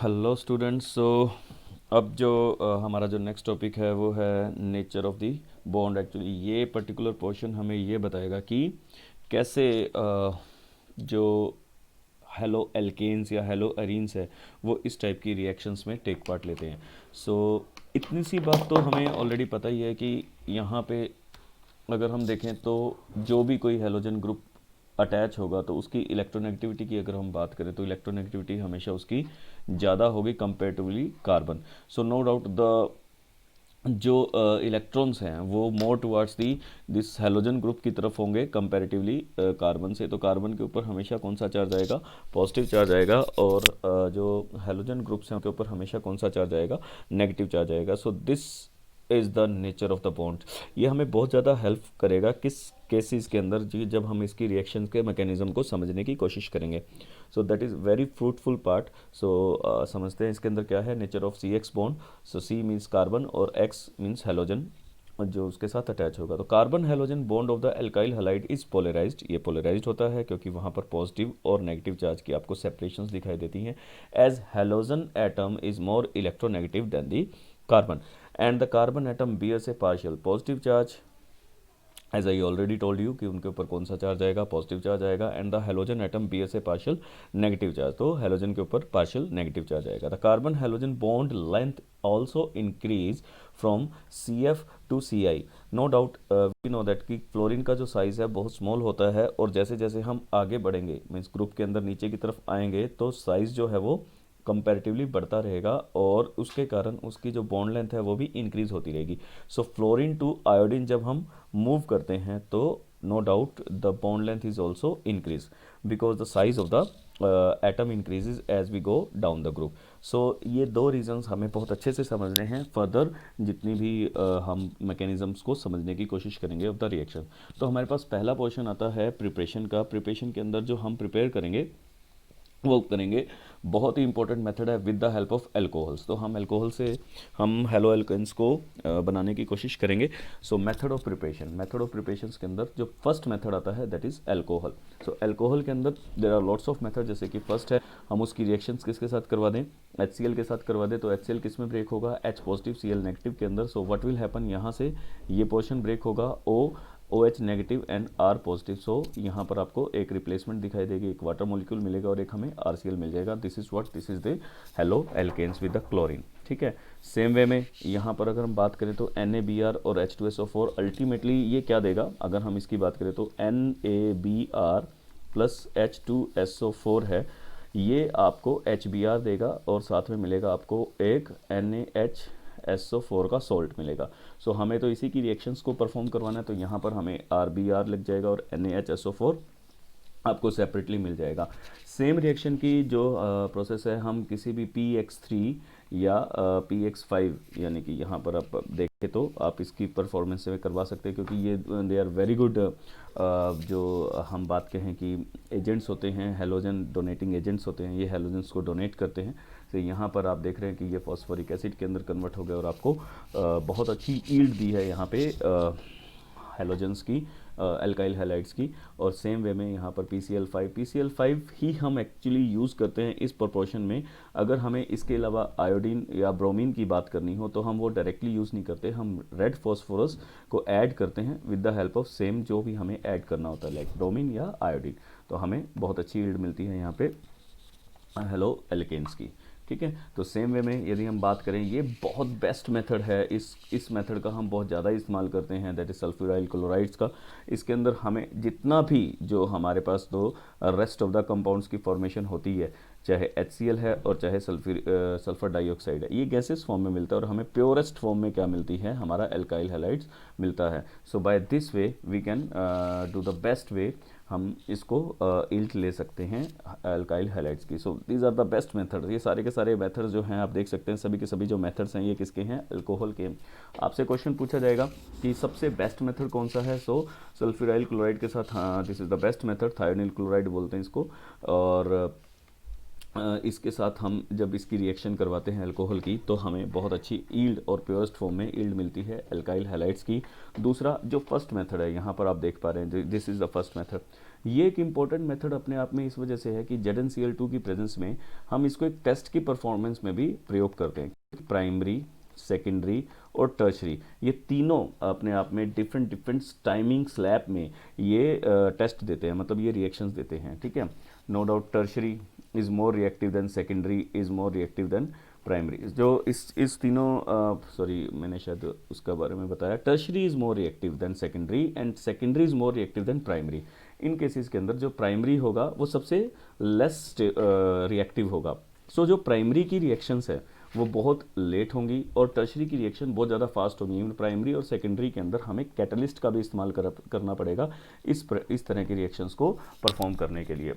Hello students. अब जो हमारा जो नेक्स्ट टॉपिक है वो है nature of the bond. Actually ये पर्टिकुलर पोर्शन हमें ये बताएगा कि कैसे जो हेलो एल्केन्स या हेलो अरीन्स है वो इस टाइप की रिएक्शंस में टेक पार्ट लेते हैं। सो इतनी सी बात तो हमें ऑलरेडी पता ही है कि यहाँ पे अगर हम देखें तो जो भी कोई हेलोजन ग्रुप अटैच होगा तो उसकी इलेक्ट्रोनेगेटिविटी की अगर हम बात करें तो इलेक्ट्रोनेगेटिविटी हमेशा उसकी ज़्यादा होगी comparatively carbon. So no doubt the जो इलेक्ट्रॉन्स हैं वो more towards the this halogen group की तरफ होंगे कंपैरेटिवली कार्बन से। तो कार्बन के ऊपर हमेशा कौन सा चार्ज आएगा? पॉजिटिव चार्ज आएगा। और जो हेलोजन ग्रुप्स हैं उनके ऊपर हमेशा कौन सा चार्ज आएगा? नेगेटिव चार्ज आएगा। So this is the nature of the bond. ये हमें बहुत ज़्यादा हेल्प करेगा किस केसेस के अंदर जी, जब हम इसकी रिएक्शन के मैकेनिज्म को समझने की कोशिश करेंगे। So that is very fruitful part. So समझते हैं इसके अंदर क्या है nature of C X bond. So C means carbon और एक्स मीन्स हेलोजन जो उसके साथ अटैच होगा। तो carbon halogen bond of the alkyl halide is polarised. ये पोलराइज्ड होता है क्योंकि वहाँ पर पॉजिटिव और नेगेटिव चार्ज की आपको सेपरेशंस दिखाई देती हैं। As halogen atom is more electronegative than the carbon and the carbon atom bears a partial positive charge. As I already told you कि उनके ऊपर कौन सा चार्ज आएगा? पॉजिटिव चार्ज आएगा। And the halogen atom bears a partial negative charge. तो halogen के ऊपर पार्शियल नेगेटिव चार्ज आएगा। The carbon halogen bond length also increase from C F to C I. No doubt we know that कि fluorine का जो size है बहुत small होता है और जैसे जैसे हम आगे बढ़ेंगे मीन्स ग्रुप के अंदर नीचे की तरफ आएंगे तो साइज़ जो है वो कंपैरेटिवली बढ़ता रहेगा और उसके कारण उसकी जो बॉन्ड लेंथ है वो भी इंक्रीज होती रहेगी। सो फ्लोरीन टू आयोडीन जब हम मूव करते हैं तो no doubt the bond length is also increase because the size of the atom increases as we go down the group. So ये दो रीजंस हमें बहुत अच्छे से समझने हैं फर्दर जितनी भी हम मैकेनिज्म्स को समझने की कोशिश करेंगे ऑफ द रिएक्शन। तो हमारे पास पहला पोर्शन आता है प्रिपरेशन का। प्रिपरेशन के अंदर जो हम प्रिपेयर करेंगे वो करेंगे बहुत ही इंपॉर्टेंट मेथड है with the help of alcohols. तो हम एल्कोहल से हम हेलो एल्केन्स को बनाने की कोशिश करेंगे। So method of preparation, method of preparation के अंदर जो फर्स्ट मेथड आता है that is alcohol. So alcohol के अंदर there are lots of method. जैसे कि फर्स्ट है हम उसकी रिएक्शंस किसके साथ करवा दें? HCl के साथ करवा दें। तो HCl किस में ब्रेक होगा? H पॉजिटिव Cl नेगेटिव के अंदर। सो व्हाट विल हैपन, यहाँ से ये पोर्शन ब्रेक होगा OH negative and R positive. So यहाँ पर आपको एक रिप्लेसमेंट दिखाई देगी, एक वाटर मॉलिक्यूल मिलेगा और एक हमें RCl मिल जाएगा। This is what, this is the haloalkanes with the chlorine. ठीक है। सेम वे में यहाँ पर अगर हम बात करें तो NaBr और H2SO4 अल्टीमेटली ये क्या देगा? अगर हम इसकी बात करें तो NaBr प्लस H2SO4 है, ये आपको HBr देगा और साथ में मिलेगा आपको एक NaHSO4 का सॉल्ट मिलेगा। सो हमें तो इसी की रिएक्शंस को परफॉर्म करवाना है तो यहाँ पर हमें RBr लग जाएगा और NaHSO4 आपको सेपरेटली मिल जाएगा। सेम रिएक्शन की जो प्रोसेस है हम किसी भी PX3 या PX5 यानी कि यहाँ पर आप देखें तो आप इसकी परफॉर्मेंस से करवा सकते हैं क्योंकि ये दे आर वेरी गुड। जो हम बात कहें कि एजेंट्स होते हैं, हेलोजन डोनेटिंग एजेंट्स होते हैं, ये हेलोजन्स को डोनेट करते हैं। तो यहाँ पर आप देख रहे हैं कि ये फॉस्फोरिक एसिड के अंदर कन्वर्ट हो गया और आपको बहुत अच्छी ईल्ड दी है यहाँ पे हेलोजन्स की, एल्काइल हैलाइड्स की। और सेम वे में यहाँ पर PCl5 ही हम एक्चुअली यूज़ करते हैं इस प्रोपोर्शन में। अगर हमें इसके अलावा आयोडीन या ब्रोमीन की बात करनी हो तो हम वो डायरेक्टली यूज़ नहीं करते, हम रेड फॉस्फोरस को ऐड करते हैं with the help of same जो भी हमें ऐड करना होता है लाइक ब्रोमीन या आयोडीन। तो हमें बहुत अच्छी ईल्ड मिलती है यहाँ पे हेलो एल्केन्स की। ठीक है। तो सेम वे में यदि हम बात करें, ये बहुत बेस्ट मेथड है, इस मेथड का हम बहुत ज़्यादा इस्तेमाल करते हैं दैट इज सल्फ्यूराइल क्लोराइड्स का। इसके अंदर हमें जितना भी जो हमारे पास दो रेस्ट ऑफ द कंपाउंड्स की फॉर्मेशन होती है, चाहे HCl है और चाहे सल्फर डाइऑक्साइड है, ये गैसेस फॉर्म में मिलता है और हमें प्योरेस्ट फॉर्म में क्या मिलती है? हमारा एल्काइल हैलाइड्स मिलता है। So by this way we can do the best way, हम इसको इल्ट ले सकते हैं एल्काइल हैलाइड्स की। So these are the best method. ये सारे के सारे मेथड्स जो हैं आप देख सकते हैं, सभी के सभी जो मेथड्स हैं ये किसके हैं? अल्कोहल के। आपसे क्वेश्चन पूछा जाएगा कि सबसे बेस्ट मेथड कौन सा है? सो सल्फ्यूराइल क्लोराइड के साथ, हाँ this is the best method, thionyl chloride बोलते हैं इसको। और इसके साथ हम जब इसकी रिएक्शन करवाते हैं अल्कोहल की, तो हमें बहुत अच्छी ईल्ड और प्योरेस्ट फॉर्म में ईल्ड मिलती है एल्काइल हैलाइड्स की। दूसरा जो फर्स्ट मेथड है, यहाँ पर आप देख पा रहे हैं, this is the first method. ये एक इंपॉर्टेंट मेथड अपने आप में इस वजह से है कि ZnCl2 की प्रेजेंस में हम इसको एक टेस्ट की परफॉर्मेंस में भी प्रयोग करते हैं। प्राइमरी, सेकेंडरी और टर्शरी, ये तीनों अपने आप में डिफरेंट डिफरेंट टाइमिंग स्लैब में ये टेस्ट देते हैं, मतलब ये रिएक्शंस देते हैं, ठीक है। No doubt tertiary is more reactive than secondary, is more reactive than primary. जो इस तीनों सॉरी मैंने शायद उसका बारे में बताया, tertiary is more reactive than secondary and secondary is more reactive than primary. In cases के अंदर जो प्राइमरी होगा वो सबसे लेस रिएक्टिव होगा। सो जो प्राइमरी की रिएक्शंस है वो बहुत लेट होंगी और टर्शरी की रिएक्शन बहुत ज़्यादा फास्ट होंगी। इवन प्राइमरी और सेकेंडरी के अंदर हमें कैटलिस्ट का भी इस्तेमाल करना पड़ेगा इस तरह की रिएक्शंस को परफॉर्म करने के लिए।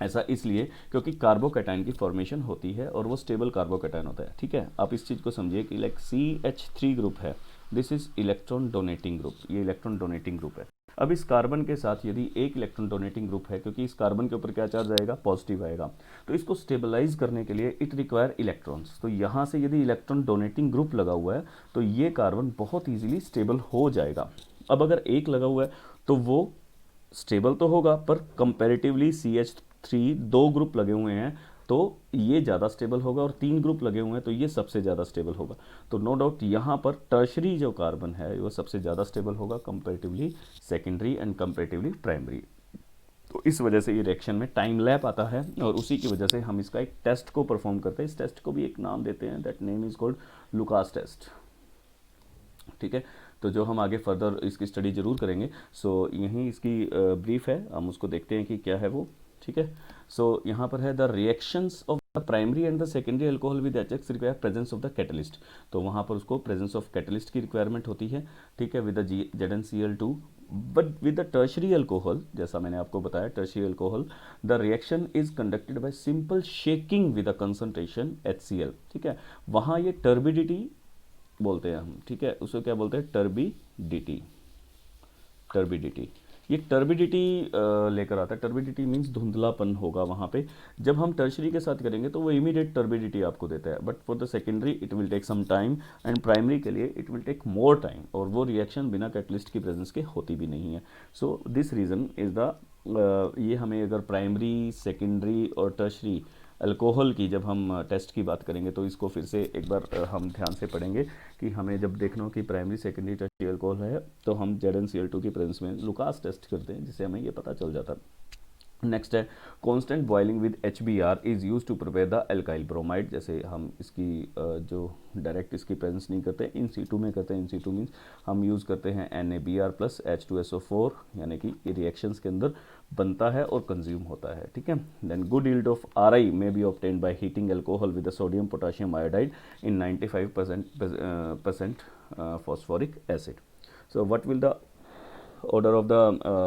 ऐसा इसलिए क्योंकि कार्बोकैटायन की फॉर्मेशन होती है और वो स्टेबल कार्बोकैटायन होता है, ठीक है। आप इस चीज़ को समझिए कि लाइक CH3 ग्रुप है, this is electron donating group, ये इलेक्ट्रॉन डोनेटिंग ग्रुप है। अब इस कार्बन के साथ यदि एक इलेक्ट्रॉन डोनेटिंग ग्रुप है, क्योंकि इस कार्बन के ऊपर क्या चार्ज आएगा, पॉजिटिव आएगा, तो इसको स्टेबलाइज करने के लिए इट रिक्वायर इलेक्ट्रॉन्स। तो यहाँ से यदि इलेक्ट्रॉन डोनेटिंग ग्रुप लगा हुआ है तो ये कार्बन बहुत ईजिली स्टेबल हो जाएगा। अब अगर एक लगा हुआ है तो वो स्टेबल तो होगा, पर कंपैरेटिवली CH3 दो ग्रुप लगे हुए हैं तो ये ज़्यादा स्टेबल होगा, और 3 ग्रुप लगे हुए हैं तो ये सबसे ज़्यादा स्टेबल होगा। तो नो डाउट यहाँ पर टर्शरी जो कार्बन है वो सबसे ज़्यादा स्टेबल होगा comparatively secondary and comparatively primary. तो इस वजह से ये रिएक्शन में टाइम लैप आता है और उसी की वजह से हम इसका एक टेस्ट को परफॉर्म करते हैं। इस टेस्ट को भी एक नाम देते हैं, that name is called Lucas test, ठीक है। तो जो हम आगे फर्दर इसकी स्टडी जरूर करेंगे। सो यहीं इसकी ब्रीफ है, हम उसको देखते हैं कि क्या है वो, ठीक है। सो यहाँ पर है the reactions of the primary and the secondary alcohol with HX require presence of the catalyst. तो वहाँ पर उसको प्रेजेंस ऑफ कैटलिस्ट की रिक्वायरमेंट होती है, ठीक है, with the ZnCl2। But with the tertiary alcohol, जैसा मैंने आपको बताया, tertiary alcohol the reaction is conducted by simple shaking with the concentration HCl, ठीक है। वहाँ ये टर्बिडिटी बोलते हैं हम, ठीक है, उसको क्या बोलते हैं, टर्बिडिटी। टर्बिडिटी, ये टर्बिडिटी लेकर आता है। टर्बिडिटी मीन्स धुंधलापन होगा वहाँ पे। जब हम टर्शरी के साथ करेंगे तो वो इमीडिएट टर्बिडिटी आपको देता है, but for the secondary it will take some time and primary के लिए it will take more time, और वो रिएक्शन बिना कैटलिस्ट की प्रेजेंस के होती भी नहीं है। So this reason is the ये हमें अगर प्राइमरी, सेकेंडरी और टर्शरी अल्कोहल की जब हम टेस्ट की बात करेंगे तो इसको फिर से एक बार हम ध्यान से पढ़ेंगे कि हमें जब देखना हो कि प्राइमरी, सेकेंडरी, टर्शरी अल्कोहल है तो हम ZnCl2 की प्रेजेंस में लुकास टेस्ट करते हैं, जिससे हमें ये पता चल जाता है। नेक्स्ट है constant boiling with HBr is use to prepare the alkyl bromide. जैसे हम इसकी जो डायरेक्ट इसकी प्रेजेंस नहीं करते, इन situ में करते हैं। इन situ मीन्स हम यूज़ करते हैं NaBr प्लस H2SO4, यानी कि ये रिएक्शंस के अंदर बनता है और कंज्यूम होता है, ठीक है। Then good yield of Ri may be obtained by heating alcohol with the sodium potassium iodide in 95% phosphoric acid. So what will the order of the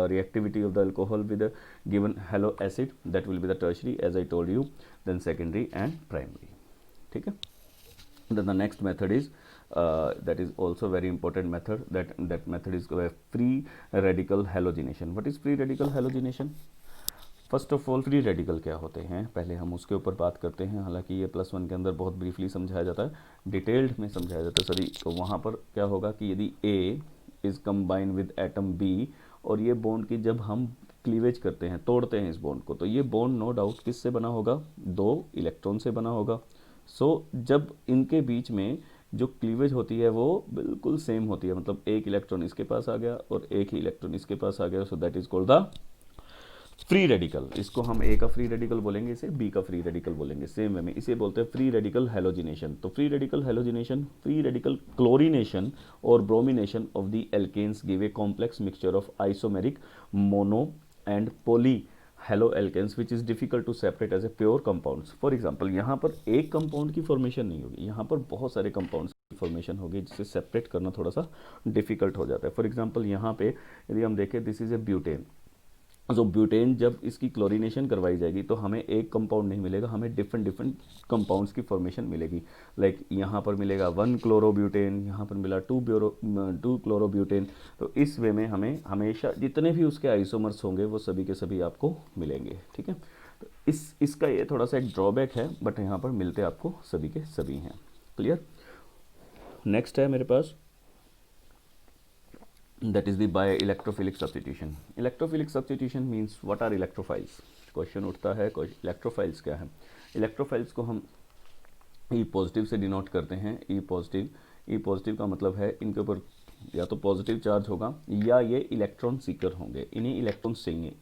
reactivity of the alcohol with the given halo acid? That will be the tertiary, as I told you, then secondary and primary, ठीक है। Then the next method is that is also very important method, that method is free radical halogenation. What is free radical halogenation? First of all free radical क्या होते हैं पहले हम उसके ऊपर बात करते हैं। हालांकि ये +1 के अंदर बहुत ब्रीफली समझाया जाता है, डिटेल्ड में समझाया जाता है सॉरी। तो वहाँ पर क्या होगा कि यदि A is combine with atom B, और ये बॉन्ड की जब हम क्लीवेज करते हैं, तोड़ते हैं इस बॉन्ड को, तो ये बॉन्ड नो डाउट किससे बना होगा, 2 इलेक्ट्रॉन से बना होगा। सो जब इनके बीच में जो क्लीवेज होती है वो बिल्कुल सेम होती है, मतलब एक इलेक्ट्रॉन इसके पास आ गया और एक ही इलेक्ट्रॉन इसके पास आ गया, सो that is called the free radical. इसको हम A का फ्री रेडिकल बोलेंगे, इसे B का फ्री रेडिकल बोलेंगे, सेम वे में इसे बोलते हैं फ्री रेडिकल हेलोजिनेशन। तो free radical halogenation, free radical chlorination और bromination of the alkanes give a complex mixture of isomeric mono and poly halo alkanes which is difficult to separate as a pure compounds. For example यहाँ पर एक compound की formation नहीं होगी, यहाँ पर बहुत सारे कंपाउंड्स की फॉर्मेशन होगी, जिससे सेपरेट करना थोड़ा सा डिफिकल्ट हो जाता है। फॉर एग्जाम्पल यहाँ पे यदि हम देखें, दिस इज़ ए ब्यूटेन। जो ब्यूटेन जब इसकी क्लोरीनेशन करवाई जाएगी तो हमें एक कंपाउंड नहीं मिलेगा, हमें डिफरेंट डिफरेंट कंपाउंड्स की फॉर्मेशन मिलेगी। लाइक यहाँ पर मिलेगा 1 क्लोरोब्यूटेन, यहाँ पर मिला 2 क्लोरोब्यूटेन। तो इस वे में हमें हमेशा जितने भी उसके आइसोमर्स होंगे वो सभी के सभी आपको मिलेंगे, ठीक है। इसका ये थोड़ा सा एक ड्रॉबैक है, बट यहाँ पर मिलते आपको सभी के सभी हैं। क्लियर। नेक्स्ट है मेरे पास, that is the by electrophilic substitution. Electrophilic substitution means what are electrophiles? Question उठता है, इलेक्ट्रोफाइल्स क्या है? इलेक्ट्रोफाइल्स को हम ई पॉजिटिव से डिनोट करते हैं। ई पॉजिटिव, ई पॉजिटिव का मतलब है इनके ऊपर या तो पॉजिटिव चार्ज होगा या ये इलेक्ट्रॉन सीकर होंगे, इन्हें इलेक्ट्रॉन चाहिए।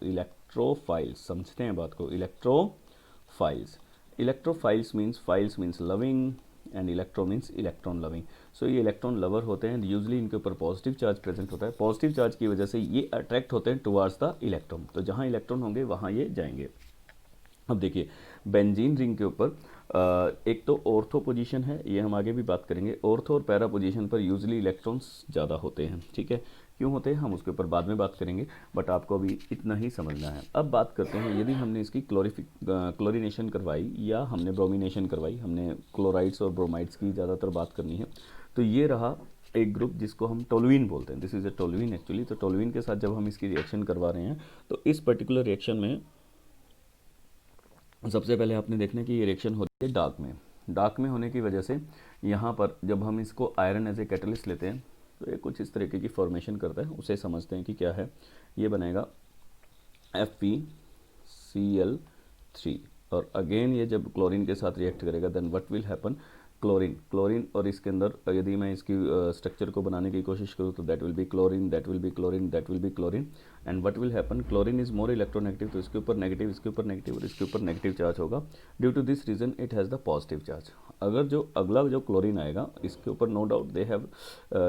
इलेक्ट्रोफाइल्स, समझते हैं बात को, electrophiles. Electrophiles means loving and electro means electron loving. So ये इलेक्ट्रॉन लवर होते हैं, यूजली इनके ऊपर पॉजिटिव चार्ज प्रेजेंट होता है। पॉजिटिव चार्ज की वजह से ये अट्रैक्ट होते हैं टुवार्ड्स द इलेक्ट्रॉन, तो जहाँ इलेक्ट्रॉन होंगे वहाँ ये जाएंगे। अब देखिए बेंजीन रिंग के ऊपर एक तो ऑर्थो पोजीशन है, ये हम आगे भी बात करेंगे। ऑर्थो और पैरा पोजीशन पर यूजली इलेक्ट्रॉन्स ज़्यादा होते हैं, ठीक है। क्यों होते हैं हम उसके ऊपर बाद में बात करेंगे, बट आपको अभी इतना ही समझना है। अब बात करते हैं, यदि हमने इसकी क्लोरीनेशन करवाई या हमने ब्रोमिनेशन करवाई, हमने क्लोराइड्स और ब्रोमाइड्स की ज़्यादातर बात करनी है, तो ये रहा एक ग्रुप जिसको हम टोलुइन बोलते हैं। This is a toluene actually. तो टोलुइन के साथ जब हम इसकी रिएक्शन करवा रहे हैं, तो इस पर्टिकुलर रिएक्शन में सबसे पहले आपने देखना कि ये रिएक्शन होती है डार्क में। डार्क में होने की वजह से यहाँ पर जब हम इसको आयरन एज ए कैटलिस्ट लेते हैं, तो ये कुछ इस तरीके की फॉर्मेशन करता है, उसे समझते हैं कि क्या है। ये बनेगा FeCl3, और अगेन ये जब क्लोरीन के साथ रिएक्ट करेगा, then what will happen, chlorine और इसके अंदर यदि मैं इसकी स्ट्रक्चर को बनाने की कोशिश करूँ, तो that will be chlorine, that will be chlorine, that will be chlorine, and what will happen, chlorine is more electronegative, तो इसके ऊपर नेगेटिव, इसके ऊपर नेगेटिव और इसके ऊपर नेगेटिव चार्ज होगा। Due to this reason it has the positive charge. अगर जो अगला जो क्लोरीन आएगा, इसके ऊपर no doubt they have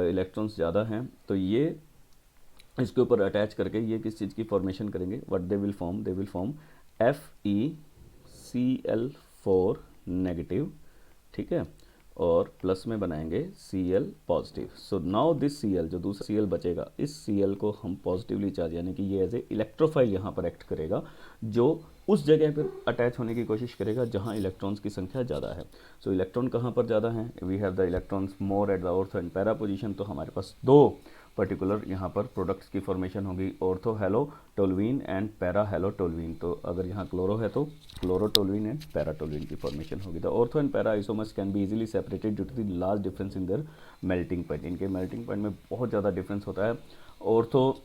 electrons ज़्यादा हैं, तो ये इसके ऊपर अटैच करके ये किस चीज़ की फॉर्मेशन करेंगे, what they will form FeCl4 negative, ठीक है, और प्लस में बनाएंगे Cl positive. So now this Cl, जो दूसरा Cl बचेगा, इस Cl को हम पॉजिटिवली चार्ज, यानी कि ये एज ए इलेक्ट्रोफाइल यहाँ पर एक्ट करेगा, जो उस जगह पर अटैच होने की कोशिश करेगा जहाँ इलेक्ट्रॉन्स की संख्या ज़्यादा है। सो इलेक्ट्रॉन कहाँ पर ज़्यादा है, we have the electrons more at the ortho and para position. तो हमारे पास दो पर्टिकुलर यहाँ पर प्रोडक्ट्स की फॉर्मेशन होगी, ortho hello toluene and para hello toluene. तो अगर यहाँ क्लोरो है तो क्लोरोटोलुइन एंड पैराटोलुइन की फॉर्मेशन होगी। The ortho and para isomers can be easily separated due to the large difference in their melting point. इनके मेल्टिंग पॉइंट में बहुत ज़्यादा डिफरेंस होता है। ऑर्थो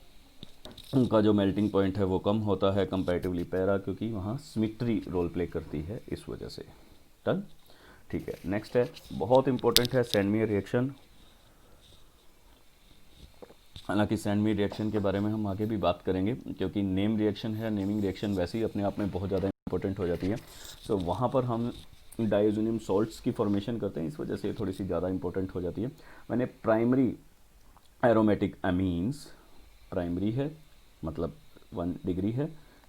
का जो मेल्टिंग पॉइंट है वो कम होता है कंपैरेटिवली पैरा, क्योंकि वहाँ सिमेट्री रोल प्ले करती है इस वजह से। डन, ठीक है। नेक्स्ट है, बहुत इंपॉर्टेंट है, सैंडमियर रिएक्शन। हालांकि सैंडमियर रिएक्शन के बारे में हम आगे भी बात करेंगे, क्योंकि नेम रिएक्शन है, नेमिंग रिएक्शन वैसे ही अपने आप में बहुत ज़्यादा इंपॉर्टेंट हो जाती है। सो वहाँ पर हम डाइज़ोनियम सॉल्ट्स की फॉर्मेशन करते हैं, इस वजह से थोड़ी सी ज़्यादा इंपॉर्टेंट हो जाती है। मैंने प्राइमरी एरोमेटिक अमीन्स, प्राइमरी है मतलब 1 डिग्री है,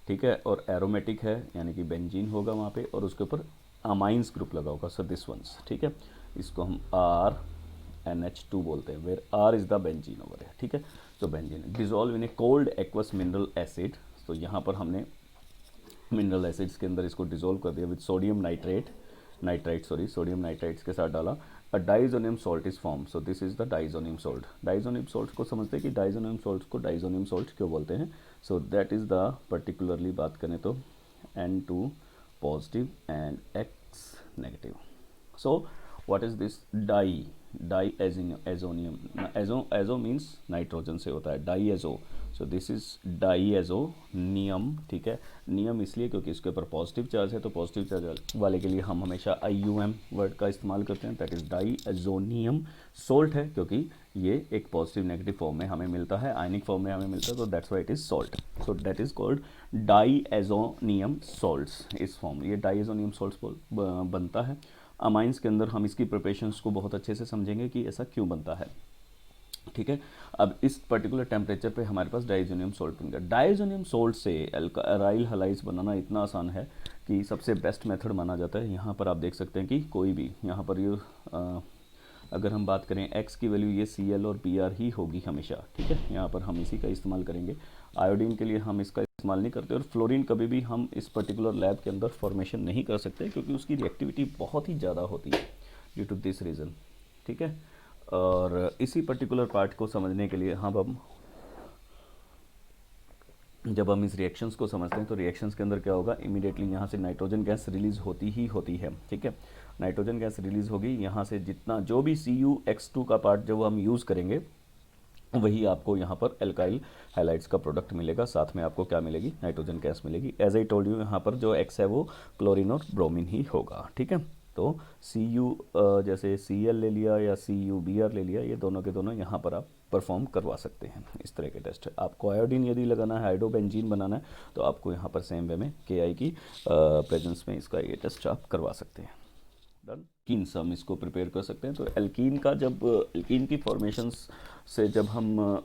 ठीक है, और एरोमेटिक है यानी कि बेंजीन होगा वहाँ पे, और उसके ऊपर अमाइंस ग्रुप लगा होगा, सो दिस वंस, ठीक है। इसको हम RNH2 बोलते हैं, where R is the benzene over है, ठीक है। तो benzene dissolve in a cold aqueous mineral acid. तो यहाँ पर हमने मिनरल एसिड्स के अंदर इसको डिजोल्व कर दिया विद सोडियम सोडियम नाइट्राइट्स के साथ डाला। A diazonium salt is form, so this is the diazonium salt. Diazonium salt को समझते हैं कि डाइजोनियम सॉल्ट को डाइजोनियम सॉल्ट क्यों बोलते हैं। So that is the particularly बात करें तो N2 positive and X negative. So what is this, diazonium, azo means nitrogen से होता है, diazo. So this is diazonium, ठीक है। नियम इसलिए क्योंकि इसके ऊपर पॉजिटिव चार्ज है, तो पॉजिटिव चार्ज वाले के लिए हम हमेशा IUM वर्ड का इस्तेमाल करते हैं, दैट इज डाईएजोनियम। सोल्ट है क्योंकि ये एक पॉजिटिव नेगेटिव फॉर्म में हमें मिलता है, आयनिक फॉर्म में हमें मिलता है, तो that's why it is salt. So that is called diazonium salts. इस फॉर्म, ये डाईएजोनियम सॉल्ट्स बनता है। अमाइंस के अंदर हम इसकी प्रिपरेशंस को बहुत अच्छे से समझेंगे कि ऐसा क्यों बनता है, ठीक है। अब इस पर्टिकुलर टेम्परेचर पे हमारे पास डाइजोनियम सॉल्ट बन गया। डाइजोनियम सॉल्ट से अराइल हलाइड्स बनाना इतना आसान है कि सबसे बेस्ट मेथड माना जाता है। यहाँ पर आप देख सकते हैं कि कोई भी यहाँ पर ये अगर हम बात करें X की वैल्यू, ये Cl और Br ही होगी हमेशा, ठीक है। यहाँ पर हम इसी का इस्तेमाल करेंगे। आयोडीन के लिए हम इसका इस्तेमाल नहीं करते, और फ्लोरीन कभी भी हम इस पर्टिकुलर लैब के अंदर फॉर्मेशन नहीं कर सकते, क्योंकि उसकी रिएक्टिविटी बहुत ही ज़्यादा होती है ड्यू टू दिस रीज़न, ठीक है। और इसी पर्टिकुलर पार्ट को समझने के लिए हम जब हम इस रिएक्शंस को समझते हैं तो रिएक्शंस के अंदर क्या होगा, इमीडिएटली यहाँ से नाइट्रोजन गैस रिलीज होती ही होती है। ठीक है, नाइट्रोजन गैस रिलीज होगी, यहाँ से जितना जो भी CuX2 का पार्ट जब हम यूज़ करेंगे वही आपको यहाँ पर एल्काइल हैलाइड्स का प्रोडक्ट मिलेगा, साथ में आपको क्या मिलेगी, नाइट्रोजन गैस मिलेगी। एज आई टोल्ड यू, यहाँ पर जो X है वो क्लोरीन और ब्रोमीन ही होगा। ठीक है, तो जैसे Cl ले लिया या CuBr ले लिया, ये दोनों के दोनों यहाँ पर आप परफॉर्म करवा सकते हैं इस तरह के टेस्ट। आपको आयोडीन यदि लगाना है, हाइड्रोबेंजीन बनाना है, तो आपको यहाँ पर सेम वे में Ki की प्रेजेंस में इसका ये टेस्ट आप करवा सकते हैं। डन। एल्कीन से हम इसको प्रिपेयर कर सकते हैं। तो एल्कीन का जब एल्कीन की फॉर्मेशंस से जब हम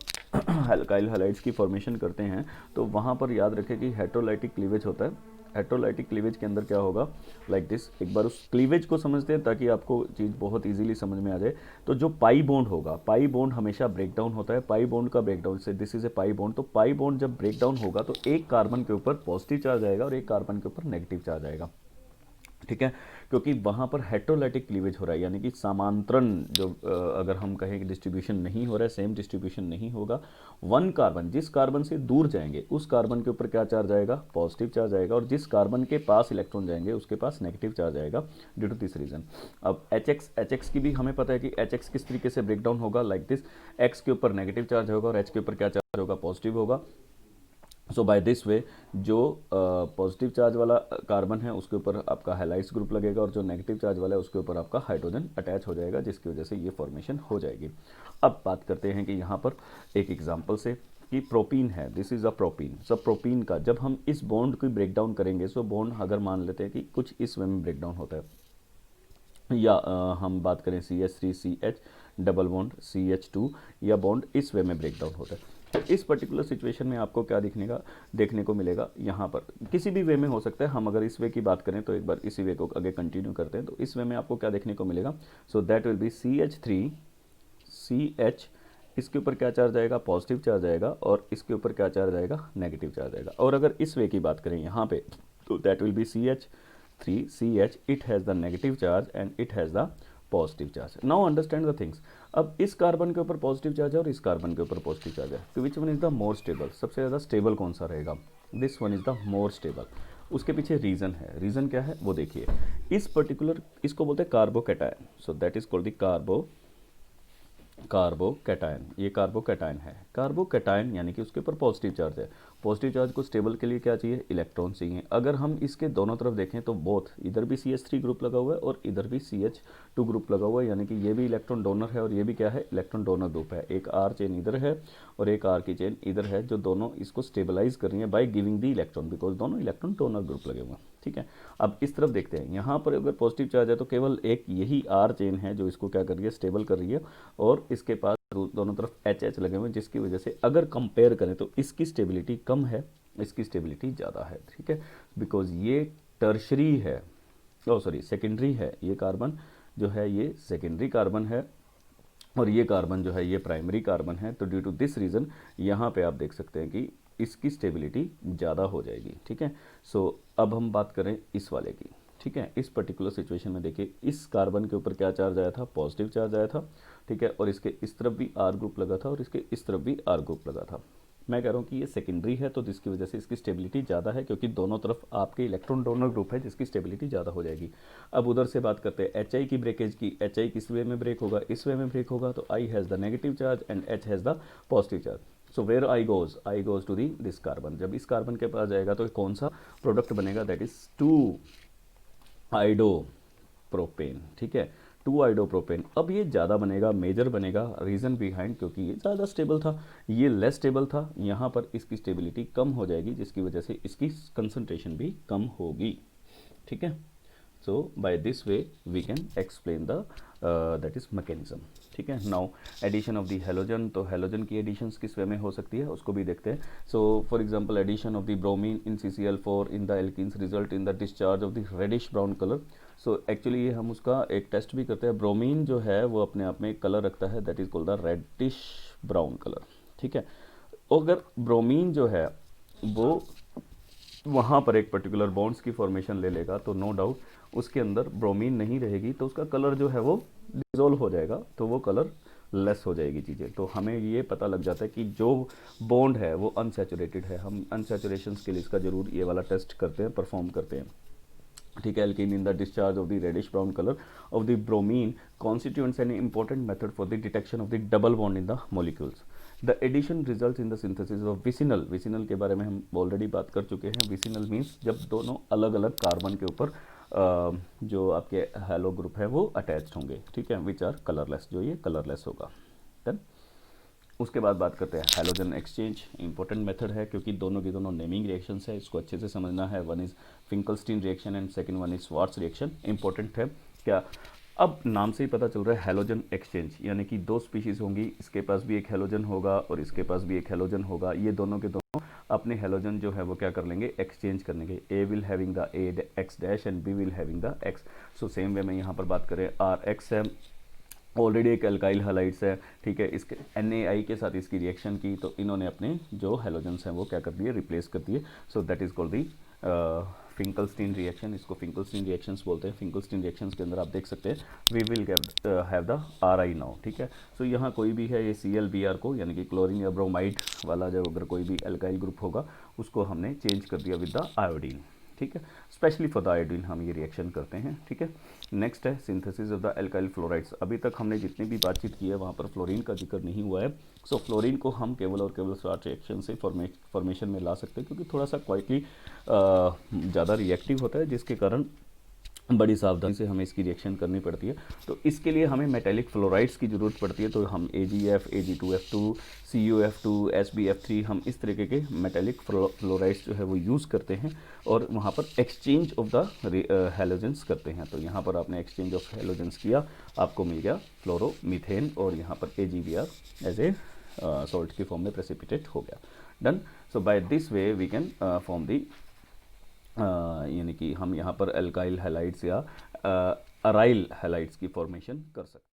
एल्काइल हैलाइड्स की फॉर्मेशन करते हैं तो वहाँ पर याद रखें कि हेटेरोलाइटिक क्लीवेज होता है। हेटेरोलाइटिक क्लीवेज के अंदर क्या होगा, लाइक दिस। एक बार उस क्लीवेज को समझते हैं ताकि आपको चीज़ बहुत इजीली समझ में आ जाए। तो जो पाई बॉन्ड होगा, पाई बॉन्ड हमेशा ब्रेक डाउन होता है। पाई बॉन्ड का ब्रेक डाउन से, this is a pi bond, तो पाई बॉन्ड जब ब्रेक डाउन होगा तो एक कार्बन के ऊपर पॉजिटिव चार्ज आएगा और एक कार्बन के ऊपर नेगेटिव चार्ज आएगा। ठीक है, क्योंकि वहाँ पर हेटेरोलाइटिक क्लीवेज हो रहा है, यानी कि समांतरण जो अगर हम कहें कि डिस्ट्रीब्यूशन नहीं हो रहा है, सेम डिस्ट्रीब्यूशन नहीं होगा। वन कार्बन, जिस कार्बन से दूर जाएंगे उस कार्बन के ऊपर क्या चार्ज आएगा, पॉजिटिव चार्ज आएगा, और जिस कार्बन के पास इलेक्ट्रॉन जाएंगे उसके पास नेगेटिव चार्ज आएगा, ड्यू टू दिस रीजन। अब एच एक्स की भी हमें पता है कि एच किस तरीके से ब्रेक डाउन होगा, लाइक दिस। एक्स के ऊपर नेगेटिव चार्ज होगा और एच के ऊपर क्या चार्ज होगा, पॉजिटिव होगा। सो बाय दिस वे जो पॉजिटिव चार्ज वाला कार्बन है उसके ऊपर आपका हैलाइड्स ग्रुप लगेगा और जो नेगेटिव चार्ज वाला है उसके ऊपर आपका हाइड्रोजन अटैच हो जाएगा, जिसकी वजह से ये फॉर्मेशन हो जाएगी। अब बात करते हैं कि यहाँ पर एक एग्जांपल से कि प्रोपीन है, दिस इज़ अ प्रोपीन। सब प्रोपीन का जब हम इस बॉन्ड को ब्रेक डाउन करेंगे, सो बॉन्ड अगर मान लेते हैं कि कुछ इस वे में ब्रेक डाउन होता है, या हम बात करें CH3CH डबल बॉन्ड CH2, या बॉन्ड इस वे में ब्रेक डाउन होता है। तो इस पर्टिकुलर सिचुएशन में आपको क्या देखने को मिलेगा, यहाँ पर किसी भी वे में हो सकता है। हम अगर इस वे की बात करें तो एक बार इसी वे को आगे कंटिन्यू करते हैं। तो इस वे में आपको क्या देखने को मिलेगा, so that will be CH3CH, इसके ऊपर क्या चार्ज आएगा, पॉजिटिव चार्ज आएगा, और इसके ऊपर क्या चार्ज आएगा, नेगेटिव चार्ज आएगा। और अगर इस वे की बात करें यहाँ पे, तो that will be CH3CH, it has the negative charge and it has the positive charge. Now understand the things. अब इस कार्बन के ऊपर पॉजिटिव चार्ज है और इस कार्बन के ऊपर पॉजिटिव चार्ज है, तो which one is the more stable, सबसे ज़्यादा स्टेबल कौन सा रहेगा, this one is the more stable. उसके पीछे रीज़न है, रीज़न क्या है वो देखिए। इस पर्टिकुलर, इसको बोलते हैं carbocation, so that is called the carbocation. ये कार्बोकैटायन है। कार्बोकैटायन यानी कि उसके ऊपर पॉजिटिव चार्ज है। पॉजिटिव चार्ज को स्टेबल के लिए क्या चाहिए, इलेक्ट्रॉन चाहिए। अगर हम इसके दोनों तरफ देखें तो बोथ, इधर भी CH3 ग्रुप लगा हुआ है और इधर भी CH2 ग्रुप लगा हुआ है, यानी कि ये भी इलेक्ट्रॉन डोनर है और ये भी क्या है, इलेक्ट्रॉन डोनर ग्रुप है। एक R चेन इधर है और एक R की चेन इधर है, जो दोनों इसको स्टेबलाइज कर रही है by giving the electron, because दोनों इलेक्ट्रॉन डोनर ग्रुप लगे हुए हैं। ठीक है, अब इस तरफ देखते हैं, यहाँ पर अगर पॉजिटिव चार्ज है तो केवल एक यही R चेन है जो इसको क्या कर रही है, स्टेबल कर रही है, और इसके पास दोनों तरफ HH लगे हुए हैं, जिसकी वजह से अगर कंपेयर करें तो इसकी स्टेबिलिटी कम है, इसकी स्टेबिलिटी ज़्यादा है। ठीक है, बिकॉज ये टर्शरी है, सेकेंडरी है। ये कार्बन जो है ये सेकेंडरी कार्बन है और ये कार्बन जो है ये प्राइमरी कार्बन है। तो ड्यू टू दिस रीज़न यहाँ पे आप देख सकते हैं कि इसकी स्टेबिलिटी ज़्यादा हो जाएगी। ठीक है, सो अब हम बात करें इस वाले की। ठीक है, इस पर्टिकुलर सिचुएशन में देखिए, इस कार्बन के ऊपर क्या चार्ज आया था, पॉजिटिव चार्ज आया था। ठीक है, और इसके इस तरफ भी R ग्रुप लगा था और इसके इस तरफ भी R ग्रुप लगा था। मैं कह रहा हूँ कि ये सेकेंडरी है, तो जिसकी वजह से इसकी स्टेबिलिटी ज़्यादा है, क्योंकि दोनों तरफ आपके इलेक्ट्रॉन डोनर ग्रुप है, जिसकी स्टेबिलिटी ज़्यादा हो जाएगी। अब उधर से बात करते हैं HI की ब्रेकेज की। HI किस वे में ब्रेक होगा, इस वे में ब्रेक होगा, तो I has the negative charge and H has the positive charge. So where I goes to this carbon. जब इस कार्बन के पास जाएगा तो कौन सा प्रोडक्ट बनेगा, दैट इज 2-आइडोप्रोपेन। ठीक है, 2-आइडोप्रोपेन। अब ये ज़्यादा बनेगा, मेजर बनेगा, रीज़न बिहाइंड, क्योंकि ये ज़्यादा स्टेबल था, ये लेस स्टेबल था। यहाँ पर इसकी स्टेबिलिटी कम हो जाएगी, जिसकी वजह से इसकी कंसंट्रेशन भी कम होगी। ठीक है, so by this way we can explain the that is mechanism. ठीक है, now addition of the halogen. तो हेलोजन की एडिशंस किस वे में हो सकती है उसको भी देखते हैं। So for example, addition of the bromine in CCl4 in the alkenes result in the discharge of the reddish brown colour. So actually ये हम उसका एक टेस्ट भी करते हैं। ब्रोमीन जो है वो अपने आप में एक कलर रखता है, that is called the reddish brown colour. ठीक है, अगर ब्रोमीन जो है वो वहाँ पर एक पर्टिकुलर बॉन्ड्स की फॉर्मेशन ले लेगा तो नो डाउट उसके अंदर ब्रोमीन नहीं रहेगी, तो उसका कलर जो है वो डिजोल्व हो जाएगा, तो वो कलर लेस हो जाएगी चीज़ें। तो हमें ये पता लग जाता है कि जो बॉन्ड है वो अनसैचुरेटेड है। हम अनसैचुरेशन के लिए इसका ज़रूर ये वाला टेस्ट करते हैं, परफॉर्म करते हैं। ठीक है, alkene in the discharge of the reddish brown colour of the bromine constituents an important method for the detection of the double bond in the molecules. The addition results in the synthesis of vicinal. Vicinal के बारे में हम already बात कर चुके हैं। Vicinal means जब दोनों अलग अलग कार्बन के ऊपर जो आपके हेलो ग्रुप है वो अटैच्ड होंगे, ठीक है, विच आर कलरलेस, जो ये कलरलेस होगा। डन। उसके बाद बात करते हैं हैलोजन एक्सचेंज। इंपॉर्टेंट मेथड है क्योंकि दोनों की दोनों नेमिंग रिएक्शंस है, इसको अच्छे से समझना है। One is Finkelstein reaction and second one is Swarts reaction. Important है क्या, अब नाम से ही पता चल रहा है हैलोजन एक्सचेंज, यानी कि दो स्पीशीज़ होंगी, इसके पास भी एक हैलोजन होगा और इसके पास भी एक हैलोजन होगा। ये दोनों के दोनों अपने हैलोजन जो है वो क्या कर लेंगे, एक्सचेंज कर लेंगे। A will having the A X dash and B will having the X. So same way में यहाँ पर बात करें, आर एक्स है, ऑलरेडी एक अल्काइल हैलाइड्स है, ठीक है, इसके NaI के साथ इसकी रिएक्शन की तो इन्होंने अपने जो हैलोजेंस हैं वो क्या कर दिए, रिप्लेस कर दिए। सो that is called the Finkelstein reaction. इसको फिंकलस्टीन रिएक्शंस बोलते हैं। फिंकलस्टीन रिएक्शंस के अंदर आप देख सकते हैं we will have the RI now, ठीक है। सो यहाँ कोई भी है, ये ClBr को यानी कि क्लोरीन या ब्रोमाइड वाला जो अगर कोई भी अल्काइल ग्रुप होगा उसको हमने चेंज कर दिया विद द आयोडीन, ठीक है। स्पेशली फॉर द आयोडीन हम ये रिएक्शन करते हैं, ठीक है। नेक्स्ट है synthesis of the alkyl fluorides. अभी तक हमने जितनी भी बातचीत की है वहाँ पर फ्लोरीन का जिक्र नहीं हुआ है। सो फ्लोरीन को हम केवल और केवल स्वार्ट्स रिएक्शन से फॉर्मेशन में ला सकते हैं क्योंकि थोड़ा सा क्वाइटली ज़्यादा रिएक्टिव होता है, जिसके कारण बड़ी सावधानी से हमें इसकी रिएक्शन करनी पड़ती है। तो इसके लिए हमें मेटेलिक फ्लोराइड्स की ज़रूरत पड़ती है। तो हम AgF, Ag2F2, CuF2, SbF3 हम इस तरीके के मेटेलिक फ्लोराइड्स जो है वो यूज़ करते हैं और वहाँ पर एक्सचेंज ऑफ द हैलोजेंस करते हैं। तो यहाँ पर आपने एक्सचेंज ऑफ हैलोजेंस किया, आपको मिल गया फ्लोरोमीथेन और यहाँ पर AgBr एज ए सॉल्ट की फॉर्म में प्रेसिपिटेट हो गया। Done. So by this way we can form the यानी कि हम यहाँ पर अल्काइल हैलाइड्स या अराइल हैलाइड्स की फॉर्मेशन कर सकते हैं।